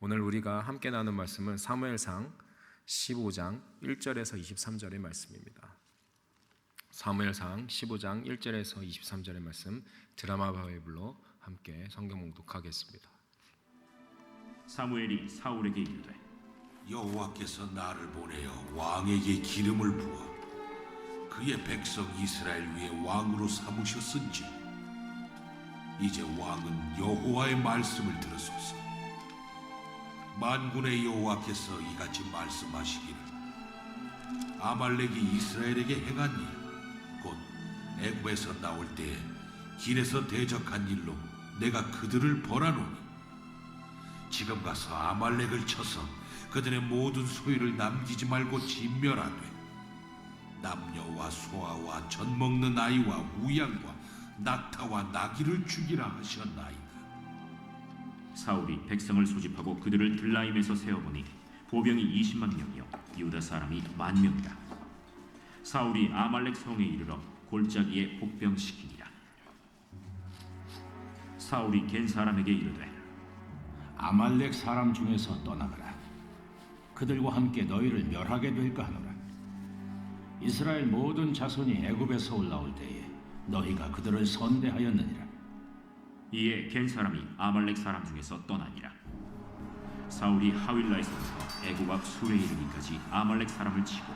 오늘 우리가 함께 나눈 말씀은 사무엘상 15장 1절에서 23절의 말씀입니다. 사무엘상 15장 1절에서 23절의 말씀 드라마 바이블로 함께 성경 봉독하겠습니다. 사무엘이 사울에게 이르되 여호와께서 나를 보내어 왕에게 기름을 부어 그의 백성 이스라엘 위에 왕으로 삼으셨은지 이제 왕은 여호와의 말씀을 들으소서. 만군의 여호와께서 이같이 말씀하시기를 아말렉이 이스라엘에게 행한 일 곧 애굽에서 나올 때에 길에서 대적한 일로 내가 그들을 벌하노니 지금 가서 아말렉을 쳐서 그들의 모든 소유를 남기지 말고 진멸하되 남녀와 소아와 젖 먹는 아이와 우양과 낙타와 나귀를 죽이라 하셨나이다. 사울이 백성을 소집하고 그들을 들라임에서 세어보니 보병이 20만 명이요 유다 사람이 10,000명이라. 사울이 아말렉 성에 이르러 골짜기에 복병시키니라. 사울이 겐 사람에게 이르되 아말렉 사람 중에서 떠나가라. 그들과 함께 너희를 멸하게 될까 하노라. 이스라엘 모든 자손이 애굽에서 올라올 때에 너희가 그들을 선대하였느니라. 이에 겐 사람이 아말렉 사람 중에서 떠나니라. 사울이 하윌라에서부터 애굽 앞 술에 이르기까지 아말렉 사람을 치고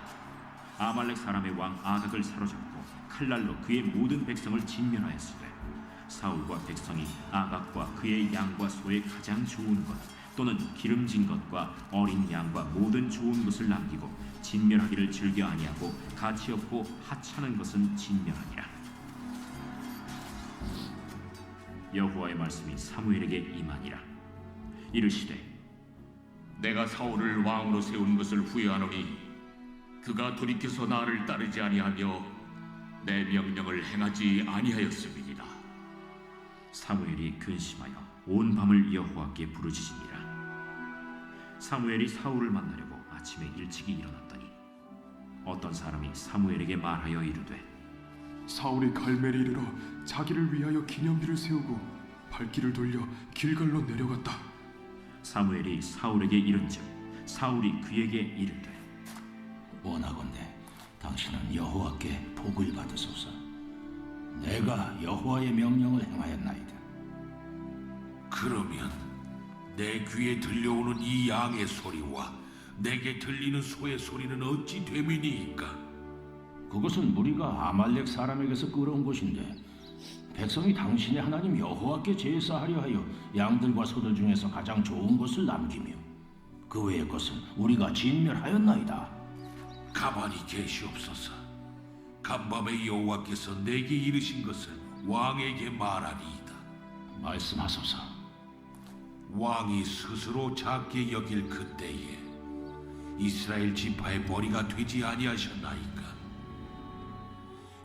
아말렉 사람의 왕 아각을 사로잡고 칼날로 그의 모든 백성을 진멸하였으되 사울과 백성이 아각과 그의 양과 소의 가장 좋은 것 또는 기름진 것과 어린 양과 모든 좋은 것을 남기고 진멸하기를 즐겨 아니하고 가치 없고 하찮은 것은 진멸하니라. 여호와의 말씀이 사무엘에게 임하니라. 이르시되 내가 사울을 왕으로 세운 것을 후회하노니 그가 돌이켜서 나를 따르지 아니하며 내 명령을 행하지 아니하였음이니라. 사무엘이 근심하여 온 밤을 여호와께 부르짖으니라. 사무엘이 사울을 만나려고 아침에 일찍이 일어났더니 어떤 사람이 사무엘에게 말하여 이르되 사울이 갈멜에 이르러 자기를 위하여 기념비를 세우고 발길을 돌려 길갈로 내려갔다. 사무엘이 사울에게 이른즉 사울이 그에게 이르되 원하건대 당신은 여호와께 복을 받으소서. 내가 여호와의 명령을 행하였나이다. 그러면 내 귀에 들려오는 이 양의 소리와 내게 들리는 소의 소리는 어찌 됨이니이까? 그것은 무리가 아말렉 사람에게서 끌어온 것인데 백성이 당신의 하나님 여호와께 제사하려 하여 양들과 소들 중에서 가장 좋은 것을 남기며 그 외의 것은 우리가 진멸하였나이다. 가만히 계시옵소서. 간밤에 여호와께서 내게 이르신 것을 왕에게 말하리이다. 말씀하소서. 왕이 스스로 작게 여길 그때에 이스라엘 지파의 머리가 되지 아니하셨나이까?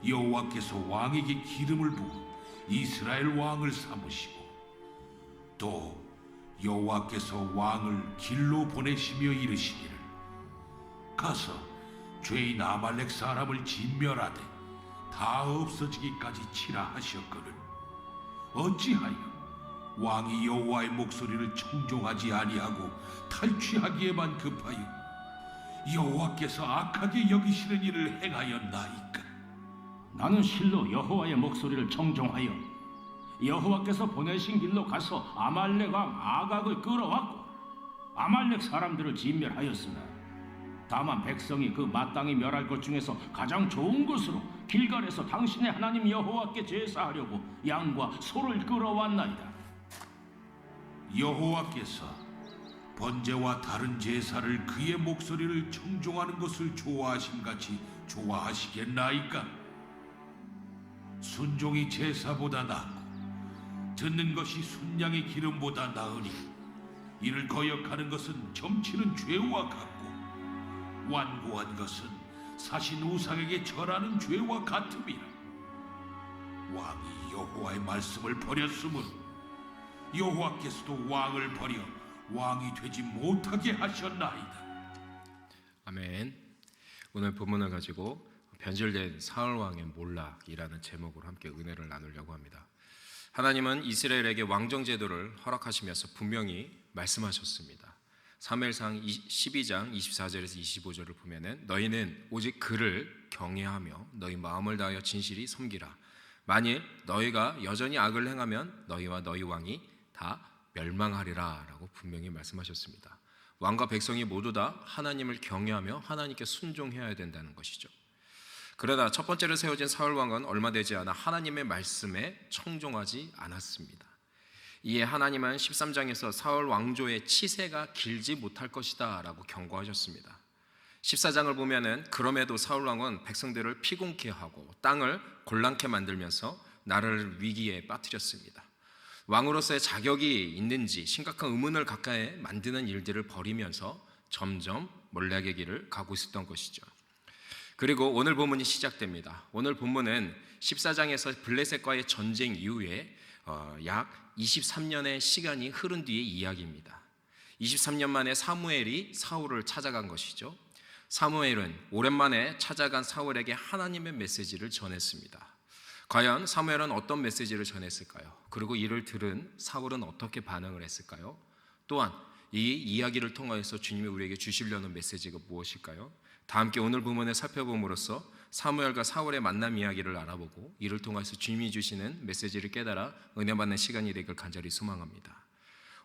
여호와께서 왕에게 기름을 부어 이스라엘 왕을 삼으시고 또 여호와께서 왕을 길로 보내시며 이르시기를 가서 죄인 아말렉 사람을 진멸하되 다 없어지기까지 치라 하셨거늘 어찌하여 왕이 여호와의 목소리를 청종하지 아니하고 탈취하기에만 급하여 여호와께서 악하게 여기시는 일을 행하였나이까? 나는 실로 여호와의 목소리를 청종하여 여호와께서 보내신 길로 가서 아말렉 왕 아각을 끌어왔고 아말렉 사람들을 진멸하였으나 다만 백성이 그 마땅히 멸할 것 중에서 가장 좋은 것으로 길갈에서 당신의 하나님 여호와께 제사하려고 양과 소를 끌어왔나이다. 여호와께서 번제와 다른 제사를 그의 목소리를 청종하는 것을 좋아하심같이 좋아하시겠나이까? 순종이 제사보다 낫고 듣는 것이 순양의 기름보다 나으니 이를 거역하는 것은 점치는 죄와 같고 완고한 것은 사신 우상에게 절하는 죄와 같음이라. 왕이 여호와의 말씀을 버렸으므로 여호와께서도 왕을 버려 왕이 되지 못하게 하셨나이다. 아멘. 오늘 본문을 가지고 변질된 사울 왕의 몰락이라는 제목으로 함께 은혜를 나누려고 합니다. 하나님은 이스라엘에게 왕정 제도를 허락하시면서 분명히 말씀하셨습니다. 사무엘상 12장 24절에서 25절을 보면은 너희는 오직 그를 경외하며 너희 마음을 다하여 진실히 섬기라. 만일 너희가 여전히 악을 행하면 너희와 너희 왕이 다 멸망하리라 라고 분명히 말씀하셨습니다. 왕과 백성이 모두 다 하나님을 경외하며 하나님께 순종해야 된다는 것이죠. 그러나 첫 번째로 세워진 사울 왕은 얼마 되지 않아 하나님의 말씀에 청종하지 않았습니다. 이에 하나님은 13장에서 사울 왕조의 치세가 길지 못할 것이다 라고 경고하셨습니다. 14장을 보면은 그럼에도 사울 왕은 백성들을 피곤케 하고 땅을 곤란케 만들면서 나라를 위기에 빠뜨렸습니다. 왕으로서의 자격이 있는지 심각한 의문을 갖게 만드는 일들을 벌이면서 점점 몰락의 길을 가고 있었던 것이죠. 그리고 오늘 본문이 시작됩니다. 오늘 본문은 14장에서 블레셋과의 전쟁 이후에 약 23년의 시간이 흐른 뒤의 이야기입니다. 23년 만에 사무엘이 사울을 찾아간 것이죠. 사무엘은 오랜만에 찾아간 사울에게 하나님의 메시지를 전했습니다. 과연 사무엘은 어떤 메시지를 전했을까요? 그리고 이를 들은 사울은 어떻게 반응을 했을까요? 또한 이 이야기를 통해서 주님이 우리에게 주시려는 메시지가 무엇일까요? 다 함께 오늘 본문을 살펴봄으로써 사무엘과 사울의 만남 이야기를 알아보고 이를 통해서 주님이 주시는 메시지를 깨달아 은혜 받는 시간이 되길 간절히 소망합니다.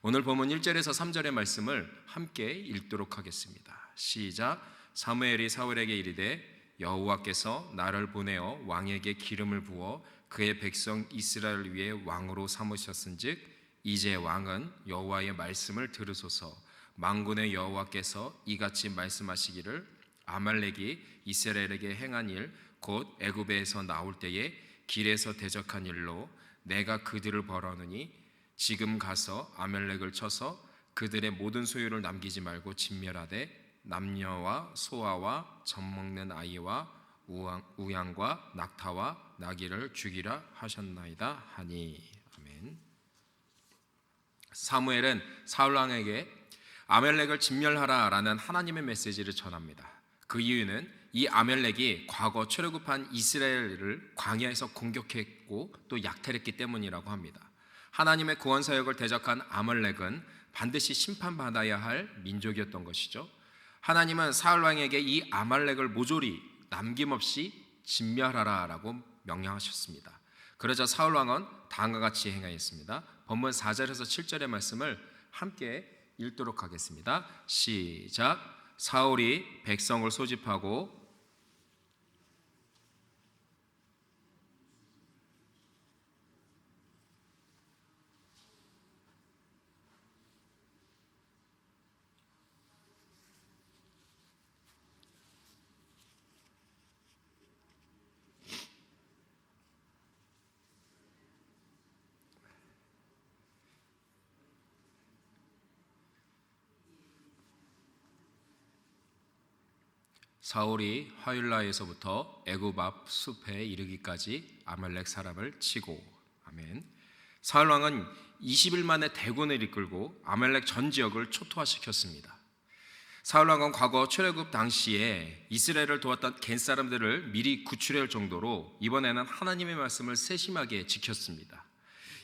오늘 본문 1절에서 3절의 말씀을 함께 읽도록 하겠습니다. 시작. 사무엘이 사울에게 이르되 여호와께서 나를 보내어 왕에게 기름을 부어 그의 백성 이스라엘을 위해 왕으로 삼으셨은즉 이제 왕은 여호와의 말씀을 들으소서. 만군의 여호와께서 이같이 말씀하시기를 아말렉이 이스라엘에게 행한 일 곧 애굽에서 나올 때에 길에서 대적한 일로 내가 그들을 벌하노니 지금 가서 아말렉을 쳐서 그들의 모든 소유를 남기지 말고 진멸하되 남녀와 소아와 젖먹는 아이와 우양과 낙타와 나귀를 죽이라 하셨나이다 하니. 아멘. 사무엘은 사울 왕에게 아말렉을 진멸하라라는 하나님의 메시지를 전합니다. 그 이유는 이 아말렉이 과거 출애굽한 이스라엘을 광야에서 공격했고 또 약탈했기 때문이라고 합니다. 하나님의 구원 사역을 대적한 아말렉은 반드시 심판받아야 할 민족이었던 것이죠. 하나님은 사울 왕에게 이 아말렉을 모조리 남김없이 진멸하라라고 명령하셨습니다. 그러자 사울 왕은 다음과 같이 행하였습니다. 본문 4절에서 7절의 말씀을 함께 읽도록 하겠습니다. 시작. 사울이 백성을 소집하고 사울이 하윌라에서부터 애굽 앞 숲에 이르기까지 아말렉 사람을 치고. 아멘. 사울 왕은 20일 만에 대군을 이끌고 아말렉 전 지역을 초토화시켰습니다. 사울 왕은 과거 출애굽 당시에 이스라엘을 도왔던 겐 사람들을 미리 구출할 정도로 이번에는 하나님의 말씀을 세심하게 지켰습니다.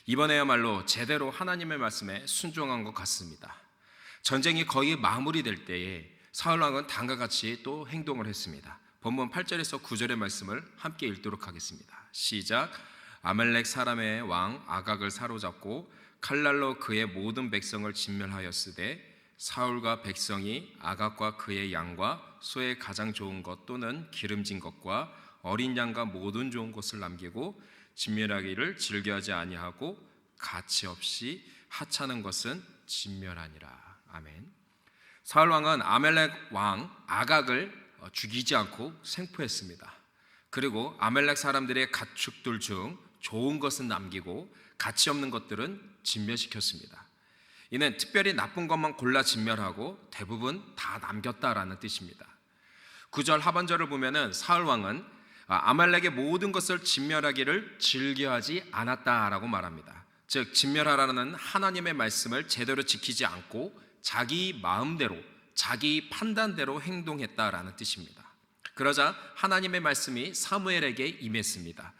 이번에야말로 제대로 하나님의 말씀에 순종한 것 같습니다. 전쟁이 거의 마무리될 때에 사울 왕은 다음과 같이 또 행동을 했습니다. 본문 8절에서 9절의 말씀을 함께 읽도록 하겠습니다. 시작. 아말렉 사람의 왕 아각을 사로잡고 칼날로 그의 모든 백성을 진멸하였으되 사울과 백성이 아각과 그의 양과 소의 가장 좋은 것 또는 기름진 것과 어린 양과 모든 좋은 것을 남기고 진멸하기를 즐겨하지 아니하고 가치 없이 하찮은 것은 진멸하니라. 아멘. 사울 왕은 아말렉 왕 아각을 죽이지 않고 생포했습니다. 그리고 아말렉 사람들의 가축들 중 좋은 것은 남기고 가치 없는 것들은 진멸시켰습니다. 이는 특별히 나쁜 것만 골라 진멸하고 대부분 다 남겼다라는 뜻입니다. 9절 하반절을 보면은 사울 왕은 아말렉의 모든 것을 진멸하기를 즐겨하지 않았다라고 말합니다. 즉 진멸하라는 하나님의 말씀을 제대로 지키지 않고 자기 마음대로 자기 판단대로 행동했다라는 뜻입니다. 그러자 하나님의 말씀이 사무엘에게 임했습니다.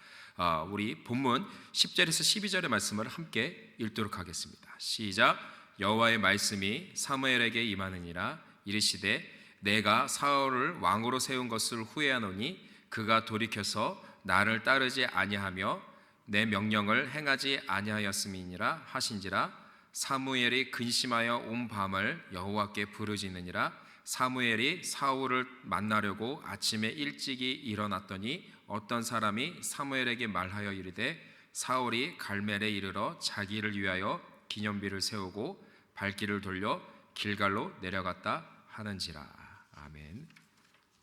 우리 본문 10절에서 12절의 말씀을 함께 읽도록 하겠습니다. 시작. 여호와의 말씀이 사무엘에게 임하느니라. 이르시되 내가 사울을 왕으로 세운 것을 후회하노니 그가 돌이켜서 나를 따르지 아니하며 내 명령을 행하지 아니하였음이니라 하신지라. 사무엘이 근심하여 온 밤을 여호와께 부르짖느니라. 사무엘이 사울을 만나려고 아침에 일찍이 일어났더니 어떤 사람이 사무엘에게 말하여 이르되 사울이 갈멜에 이르러 자기를 위하여 기념비를 세우고 발길을 돌려 길갈로 내려갔다 하는지라. 아멘.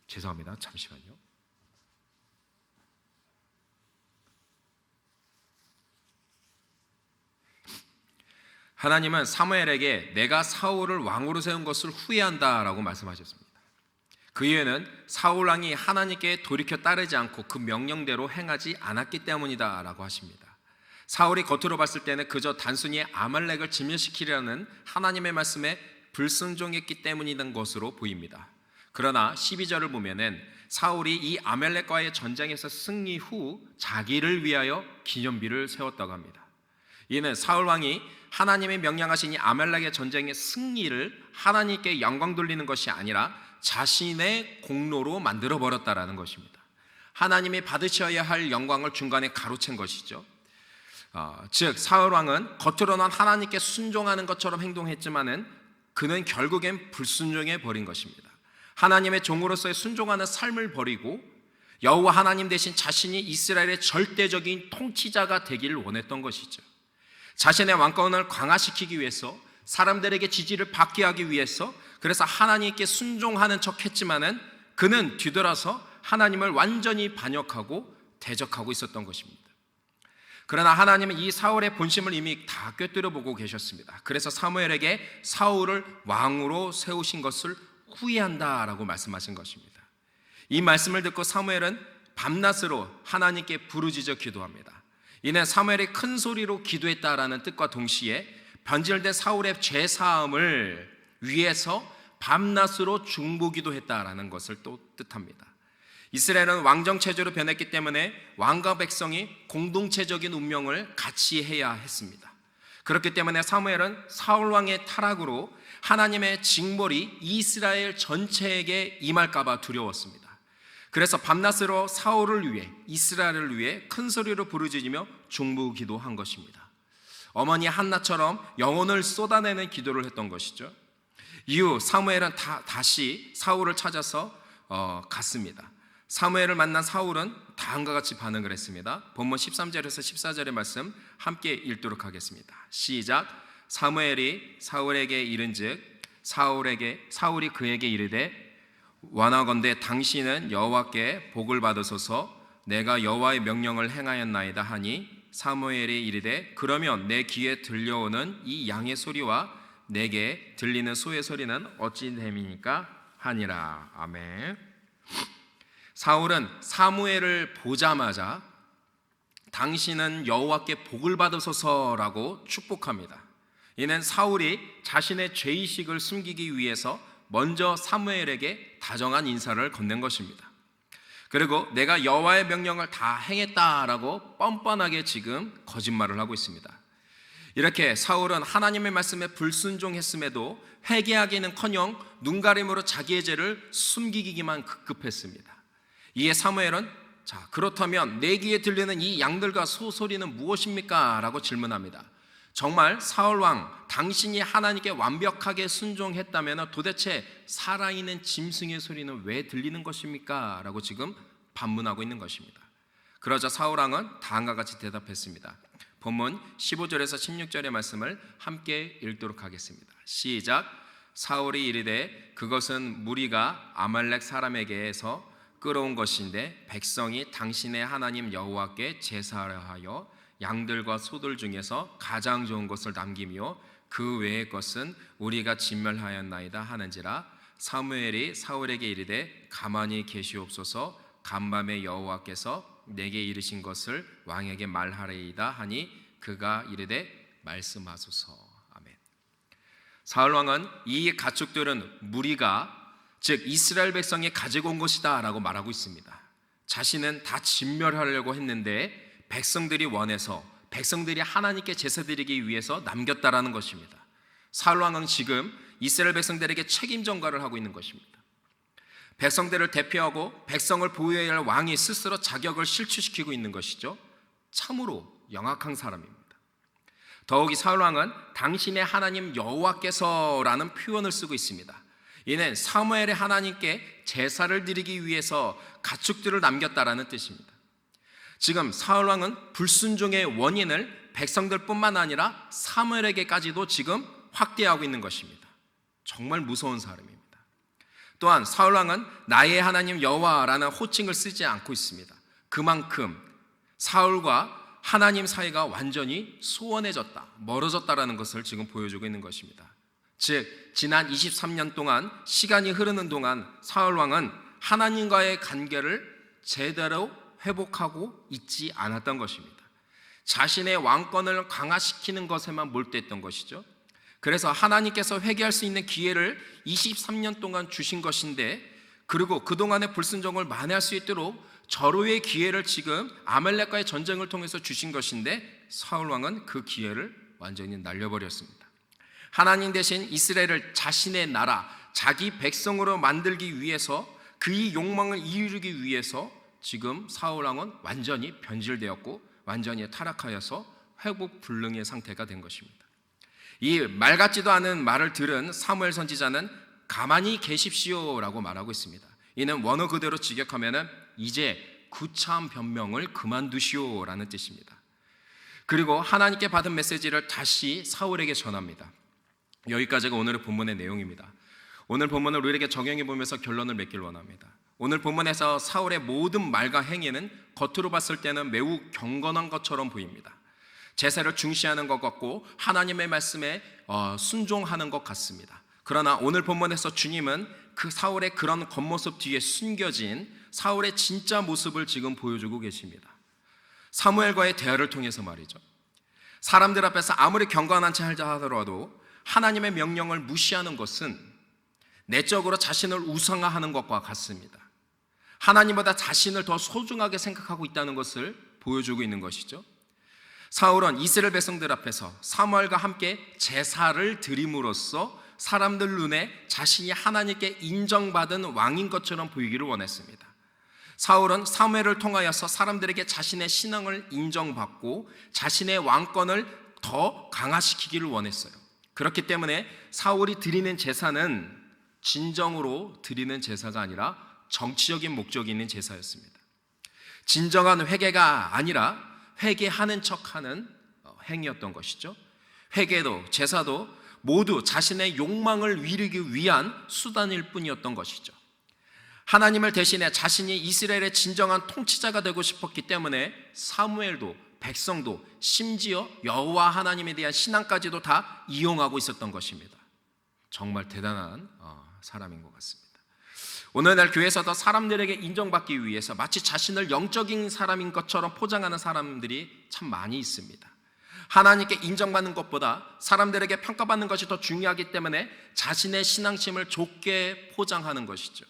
죄송합니다. 잠시만요. 하나님은 사무엘에게 내가 사울을 왕으로 세운 것을 후회한다라고 말씀하셨습니다. 그 이유는 사울 왕이 하나님께 돌이켜 따르지 않고 그 명령대로 행하지 않았기 때문이다라고 하십니다. 사울이 겉으로 봤을 때는 그저 단순히 아말렉을 진멸시키려는 하나님의 말씀에 불순종했기 때문이던 것으로 보입니다. 그러나 12절을 보면은 사울이 이 아말렉과의 전쟁에서 승리 후 자기를 위하여 기념비를 세웠다고 합니다. 이는 사울 왕이 하나님의 명령하신 이 아말렉의 전쟁의 승리를 하나님께 영광 돌리는 것이 아니라 자신의 공로로 만들어 버렸다라는 것입니다. 하나님이 받으셔야 할 영광을 중간에 가로챈 것이죠. 즉 사울 왕은 겉으로는 하나님께 순종하는 것처럼 행동했지만은 그는 결국엔 불순종해 버린 것입니다. 하나님의 종으로서의 순종하는 삶을 버리고 여호와 하나님 대신 자신이 이스라엘의 절대적인 통치자가 되기를 원했던 것이죠. 자신의 왕권을 강화시키기 위해서, 사람들에게 지지를 받게 하기 위해서, 그래서 하나님께 순종하는 척 했지만은 그는 뒤돌아서 하나님을 완전히 반역하고 대적하고 있었던 것입니다. 그러나 하나님은 이 사울의 본심을 이미 다 꿰뚫어 보고 계셨습니다. 그래서 사무엘에게 사울을 왕으로 세우신 것을 후회한다라고 말씀하신 것입니다. 이 말씀을 듣고 사무엘은 밤낮으로 하나님께 부르짖어 기도합니다. 이는 사무엘이 큰 소리로 기도했다라는 뜻과 동시에 변질된 사울의 죄 사함을 위해서 밤낮으로 중보기도했다라는 것을 또 뜻합니다. 이스라엘은 왕정 체제로 변했기 때문에 왕과 백성이 공동체적인 운명을 같이 해야 했습니다. 그렇기 때문에 사무엘은 사울 왕의 타락으로 하나님의 징벌이 이스라엘 전체에게 임할까 봐 두려웠습니다. 그래서 밤낮으로 사울을 위해, 이스라엘을 위해 큰 소리로 부르짖으며 중보기도한 것입니다. 어머니 한나처럼 영혼을 쏟아내는 기도를 했던 것이죠. 이후 사무엘은 다시 사울을 찾아서 갔습니다. 사무엘을 만난 사울은 다음과 같이 반응을 했습니다. 본문 13절에서 14절의 말씀 함께 읽도록 하겠습니다. 시작. 사무엘이 사울에게 이른즉 사울이 그에게 이르되 원하건대 당신은 여호와께 복을 받으소서. 내가 여호와의 명령을 행하였나이다 하니 사무엘이 이르되 그러면 내 귀에 들려오는 이 양의 소리와 내게 들리는 소의 소리는 어찌 됨이니까 하니라. 아멘. 사울은 사무엘을 보자마자 당신은 여호와께 복을 받으소서라고 축복합니다. 이는 사울이 자신의 죄의식을 숨기기 위해서 먼저 사무엘에게 다정한 인사를 건넨 것입니다. 그리고 내가 여호와의 명령을 다 행했다라고 뻔뻔하게 지금 거짓말을 하고 있습니다. 이렇게 사울은 하나님의 말씀에 불순종했음에도 회개하기는커녕 눈가림으로 자기의 죄를 숨기기만 급급했습니다. 이에 사무엘은 그렇다면 내 귀에 들리는 이 양들과 소 소리는 무엇입니까? 라고 질문합니다. 정말 사울왕 당신이 하나님께 완벽하게 순종했다면 도대체 살아있는 짐승의 소리는 왜 들리는 것입니까? 라고 지금 반문하고 있는 것입니다. 그러자 사울왕은 다음과 같이 대답했습니다. 본문 15절에서 16절의 말씀을 함께 읽도록 하겠습니다. 시작. 사울이 이르되 그것은 무리가 아말렉 사람에게서 끌어온 것인데 백성이 당신의 하나님 여호와께 제사를 하여 양들과 소들 중에서 가장 좋은 것을 남기며 그 외의 것은 우리가 진멸하였나이다 하는지라. 사무엘이 사울에게 이르되 가만히 계시옵소서. 간밤에 여호와께서 내게 이르신 것을 왕에게 말하리이다 하니 그가 이르되 말씀하소서. 아멘. 사울 왕은 이 가축들은 무리가 즉 이스라엘 백성이 가지고 온 것이다 라고 말하고 있습니다. 자신은 다 진멸하려고 했는데 백성들이 원해서, 백성들이 하나님께 제사 드리기 위해서 남겼다라는 것입니다. 사울 왕은 지금 이스라엘 백성들에게 책임 전가를 하고 있는 것입니다. 백성들을 대표하고 백성을 보호해야 할 왕이 스스로 자격을 실추시키고 있는 것이죠. 참으로 영악한 사람입니다. 더욱이 사울 왕은 당신의 하나님 여호와께서라는 표현을 쓰고 있습니다. 이는 사무엘의 하나님께 제사를 드리기 위해서 가축들을 남겼다라는 뜻입니다. 지금 사울 왕은 불순종의 원인을 백성들뿐만 아니라 사무엘에게까지도 지금 확대하고 있는 것입니다. 정말 무서운 사람입니다. 또한 사울 왕은 나의 하나님 여호와라는 호칭을 쓰지 않고 있습니다. 그만큼 사울과 하나님 사이가 완전히 소원해졌다, 멀어졌다라는 것을 지금 보여주고 있는 것입니다. 즉 지난 23년 동안 시간이 흐르는 동안 사울 왕은 하나님과의 관계를 제대로 회복하고 있지 않았던 것입니다. 자신의 왕권을 강화시키는 것에만 몰두했던 것이죠. 그래서 하나님께서 회개할 수 있는 기회를 23년 동안 주신 것인데, 그리고 그동안의 불순종을 만회할 수 있도록 절호의 기회를 지금 아말렉과의 전쟁을 통해서 주신 것인데, 사울 왕은 그 기회를 완전히 날려버렸습니다. 하나님 대신 이스라엘을 자신의 나라, 자기 백성으로 만들기 위해서, 그의 욕망을 이루기 위해서 지금 사울 왕은 완전히 변질되었고 완전히 타락하여서 회복 불능의 상태가 된 것입니다. 이 말 같지도 않은 말을 들은 사무엘 선지자는 가만히 계십시오라고 말하고 있습니다. 이는 원어 그대로 직역하면 이제 구차한 변명을 그만두시오라는 뜻입니다. 그리고 하나님께 받은 메시지를 다시 사울에게 전합니다. 여기까지가 오늘의 본문의 내용입니다. 오늘 본문을 우리에게 적용해 보면서 결론을 맺길 원합니다. 오늘 본문에서 사울의 모든 말과 행위는 겉으로 봤을 때는 매우 경건한 것처럼 보입니다. 제사를 중시하는 것 같고 하나님의 말씀에 순종하는 것 같습니다. 그러나 오늘 본문에서 주님은 그 사울의 그런 겉모습 뒤에 숨겨진 사울의 진짜 모습을 지금 보여주고 계십니다. 사무엘과의 대화를 통해서 말이죠. 사람들 앞에서 아무리 경건한 체 하더라도 하나님의 명령을 무시하는 것은 내적으로 자신을 우상화하는 것과 같습니다. 하나님보다 자신을 더 소중하게 생각하고 있다는 것을 보여주고 있는 것이죠. 사울은 이스라엘 백성들 앞에서 사무엘과 함께 제사를 드림으로써 사람들 눈에 자신이 하나님께 인정받은 왕인 것처럼 보이기를 원했습니다. 사울은 사무엘을 통하여서 사람들에게 자신의 신앙을 인정받고 자신의 왕권을 더 강화시키기를 원했어요. 그렇기 때문에 사울이 드리는 제사는 진정으로 드리는 제사가 아니라 정치적인 목적이 있는 제사였습니다. 진정한 회개가 아니라 회개하는 척하는 행위였던 것이죠. 회개도 제사도 모두 자신의 욕망을 이루기 위한 수단일 뿐이었던 것이죠. 하나님을 대신해 자신이 이스라엘의 진정한 통치자가 되고 싶었기 때문에 사무엘도 백성도 심지어 여호와 하나님에 대한 신앙까지도 다 이용하고 있었던 것입니다. 정말 대단한 사람인 것 같습니다. 오늘날 교회에서도 사람들에게 인정받기 위해서 마치 자신을 영적인 사람인 것처럼 포장하는 사람들이 참 많이 있습니다. 하나님께 인정받는 것보다 사람들에게 평가받는 것이 더 중요하기 때문에 자신의 신앙심을 좁게 포장하는 것이죠.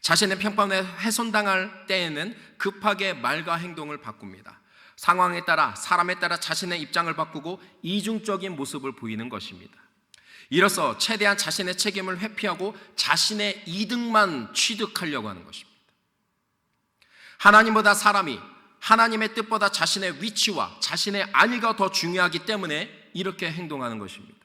자신의 평판에 훼손당할 때에는 급하게 말과 행동을 바꿉니다. 상황에 따라 사람에 따라 자신의 입장을 바꾸고 이중적인 모습을 보이는 것입니다. 이로써 최대한 자신의 책임을 회피하고 자신의 이득만 취득하려고 하는 것입니다. 하나님보다 사람이 하나님의 뜻보다 자신의 위치와 자신의 안위가 더 중요하기 때문에 이렇게 행동하는 것입니다.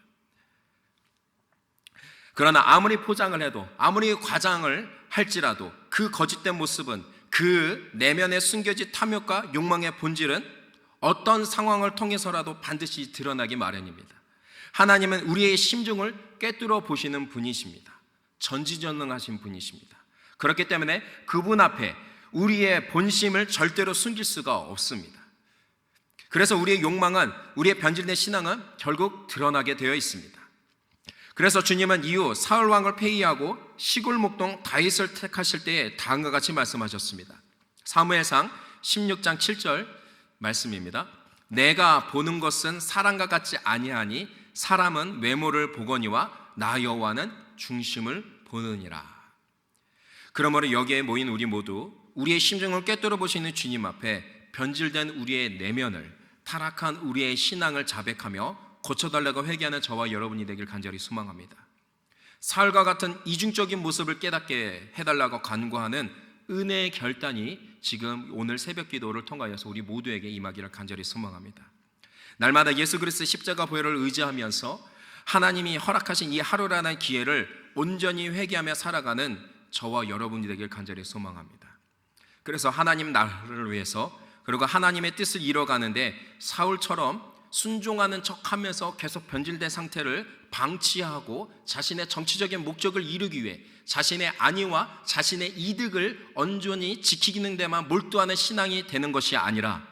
그러나 아무리 포장을 해도 아무리 과장을 할지라도 그 거짓된 모습은 그 내면에 숨겨진 탐욕과 욕망의 본질은 어떤 상황을 통해서라도 반드시 드러나기 마련입니다. 하나님은 우리의 심중을 꿰뚫어 보시는 분이십니다. 전지전능하신 분이십니다. 그렇기 때문에 그분 앞에 우리의 본심을 절대로 숨길 수가 없습니다. 그래서 우리의 욕망은, 우리의 변질된 신앙은 결국 드러나게 되어 있습니다. 그래서 주님은 이후 사울 왕을 폐위하고 시골 목동 다윗을 택하실 때에 다음과 같이 말씀하셨습니다. 사무엘상 16장 7절 말씀입니다. 내가 보는 것은 사람과 같지 아니하니 사람은 외모를 보거니와 나 여호와는 중심을 보느니라. 그러므로 여기에 모인 우리 모두 우리의 심정을 꿰뚫어 보시는 주님 앞에 변질된 우리의 내면을, 타락한 우리의 신앙을 자백하며 고쳐달라고 회개하는 저와 여러분이 되길 간절히 소망합니다. 사울과 같은 이중적인 모습을 깨닫게 해달라고 간구하는 은혜의 결단이 지금 오늘 새벽 기도를 통하여서 우리 모두에게 임하기를 간절히 소망합니다. 날마다 예수 그리스도의 십자가 보혈을 의지하면서 하나님이 허락하신 이 하루라는 기회를 온전히 회개하며 살아가는 저와 여러분이 되길 간절히 소망합니다. 그래서 하나님 나라를 위해서 그리고 하나님의 뜻을 이뤄가는데 사울처럼 순종하는 척하면서 계속 변질된 상태를 방치하고 자신의 정치적인 목적을 이루기 위해 자신의 안위와 자신의 이득을 온전히 지키는 데만 몰두하는 신앙이 되는 것이 아니라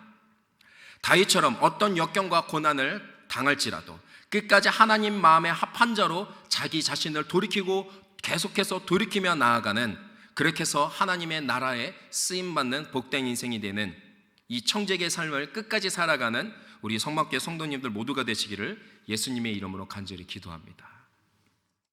다윗처럼 어떤 역경과 고난을 당할지라도 끝까지 하나님 마음에 합한 자로 자기 자신을 돌이키고 계속해서 돌이키며 나아가는, 그렇게 해서 하나님의 나라에 쓰임받는 복된 인생이 되는 이 청지기의 삶을 끝까지 살아가는 우리 성막교회 성도님들 모두가 되시기를 예수님의 이름으로 간절히 기도합니다.